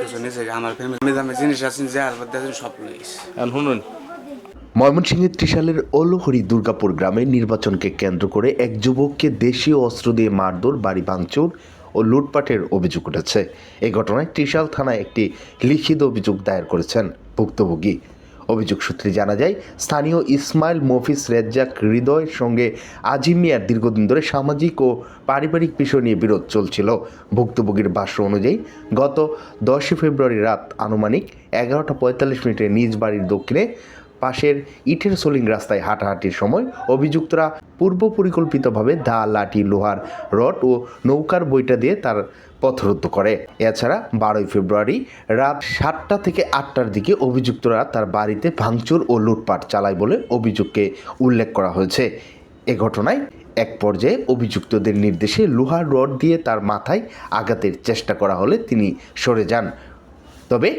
কিছু নিয়েছে আমার ফ্যামিলি দামে জিনিস আছে যে আর সব লইছে শুনুন ময়মনসিংহের ত্রিশালের অলহরি দুর্গাপুর গ্রামে নির্বাচনকে কেন্দ্র করে এক যুবককে দেশীয় অস্ত্র দিয়ে মারধর, বাড়ি ভাঙচুর ও লুটপাটের অভিযোগ উঠেছে। এই ঘটনায় ত্রিশাল থানায় একটি লিখিত অভিযোগ দায়ের করেছেন ভুক্তভোগী। অভিযোগ সূত্রে জানা যায়, স্থানীয় ইসমাইল, মফিজ, রেজ্জাক, হৃদয়ের সঙ্গে আজিম মিয়ার দীর্ঘদিন ধরে সামাজিক ও পারিবারিক বিষয় নিয়ে বিরোধ চলছিল। ভুক্তভোগীর ভাষ্য অনুযায়ী গত 10 ফেব্রুয়ারি রাত আনুমানিক 11:45 নিজ বাড়ির দক্ষিণে পাশের ইটের সোলিং রাস্তায় হাঁটাহাঁটির সময় অভিযুক্তরা পূর্ব পরিকল্পিতভাবে দা, লাঠি, লোহার রড ও নৌকার বইটা দিয়ে তার পথরোধ করে। এছাড়া 12 ফেব্রুয়ারি রাত 7টা থেকে 8টার দিকে অভিযুক্তরা তার বাড়িতে ভাঙচুর ও লুটপাট চালায় বলে অভিযোগকে উল্লেখ করা হয়েছে। এ ঘটনায় এক পর্যায়ে অভিযুক্তদের নির্দেশে লোহার রড দিয়ে তার মাথায় আঘাতের চেষ্টা করা হলে তিনি সরে যান। তবে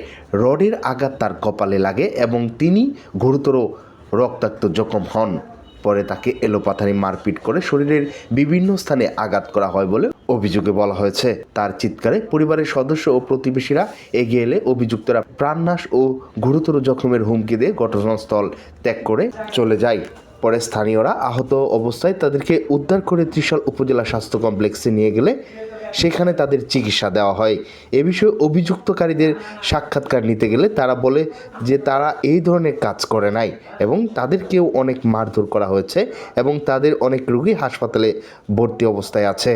রডের আঘাত তার কপালে লাগে এবং তিনি গুরুতর রক্তাক্ত জখম হন। পরে তাকে এলোপাথারি মারপিট করে শরীরের বিভিন্ন স্থানে আঘাত করা হয় বলে অভিযোগে বলা হয়েছে। তার চিৎকারে পরিবারের সদস্য ও প্রতিবেশীরা এগিয়ে এলে অভিযুক্তরা প্রাণনাশ ও গুরুতর জখমের হুমকি দিয়ে ঘটনাস্থল ত্যাগ করে চলে যায়। পরে স্থানীয়রা আহত অবস্থায় তাদেরকে উদ্ধার করে ত্রিশাল উপজেলা স্বাস্থ্য কমপ্লেক্সে নিয়ে গেলে সেখানে তাদের চিকিৎসা দেওয়া হয়। এ বিষয়ে অভিযুক্তকারীদের সাক্ষাৎকার নিতে গেলে তারা বলে যে তারা এই ধরনের কাজ করে নাই এবং তাদেরকেও অনেক মারধর করা হয়েছে এবং তাদের অনেক রোগী হাসপাতালে ভর্তি অবস্থায় আছে।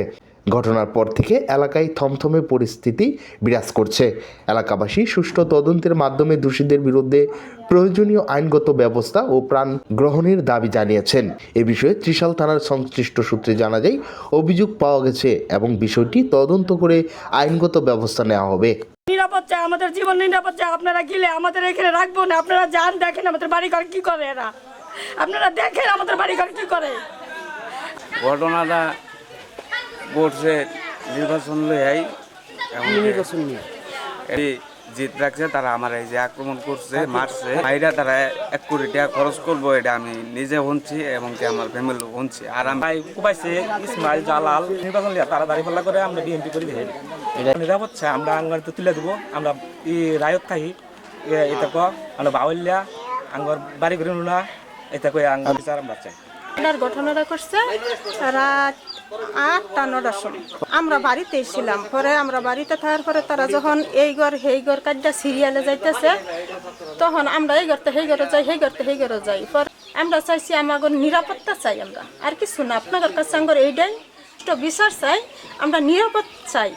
ঘটনার পর থেকে এলাকায় থমথমে পরিস্থিতি বিরাজ করছে। এলাকাবাসী সুষ্ঠু তদন্তের মাধ্যমে দোষীদের বিরুদ্ধে প্রয়োজনীয় আইনগত ব্যবস্থা ও প্রাণ গ্রহণের দাবি জানিয়েছেন। এ বিষয়ে ত্রিশাল থানার সংশ্লিষ্ট সূত্রে জানা যায়, অভিযোগ পাওয়া গেছে এবং বিষয়টি তদন্ত করে আইনগত ব্যবস্থা নেওয়া হবে। নিরাপত্তা, আমাদের জীবন নিরাপত্তা, আপনারা গেলে আমাদের এখানে রাখবো না। আপনারা যান, দেখেন আমাদের বাড়িঘর কি করে এরা, আপনারা দেখেন আমাদের বাড়িঘর কি করে। ঘটনাটা ঘটছে নির্বাচন লই নির্বাচন নিয়ে এই জিত রাখছে, তারা আমার এই যে আক্রমণ করছে, মারছে, ভাইরা তারা 1 কোটি টাকা খরচ করবো এটা আমি নিজে শুনছি এবং কি আমার ফ্যামিলি শুনছি। আর আমি কুবাইছে ইসমাইল, জালাল নির্বাচন লিয়া তারা দাঁড়িয়ে পাল্লা করে আমরা বিএনপি করে দিই। এটা নিরাপত্তা আমরা আঙ্গার তুলে দেবো, আমরা রায়ত খাই এটা ক আমরা বাউলিয়া আঙ্গর বাড়ি করে না এটা কই আঙ্গার বিচার আমরা চাই। আপনার ঘটনাটা করছে রাত 8টা 9টার সময়। আমরা বাড়িতে ছিলাম, পরে আমরা বাড়িতে থাকার পরে তারা যখন এই ঘর সেই ঘর কাজটা সিরিয়ালে যাইতেছে, তখন আমরা এই ঘরতে সেই ঘরে যাই, সেই ঘরতে সেই ঘরে যাই। পরে আমরা চাইছি আমাদের নিরাপত্তা চাই, আমরা আর কিছু না। আপনাদের কাছে আমার এইটাই বিচার চাই, আমরা নিরাপদ চাই।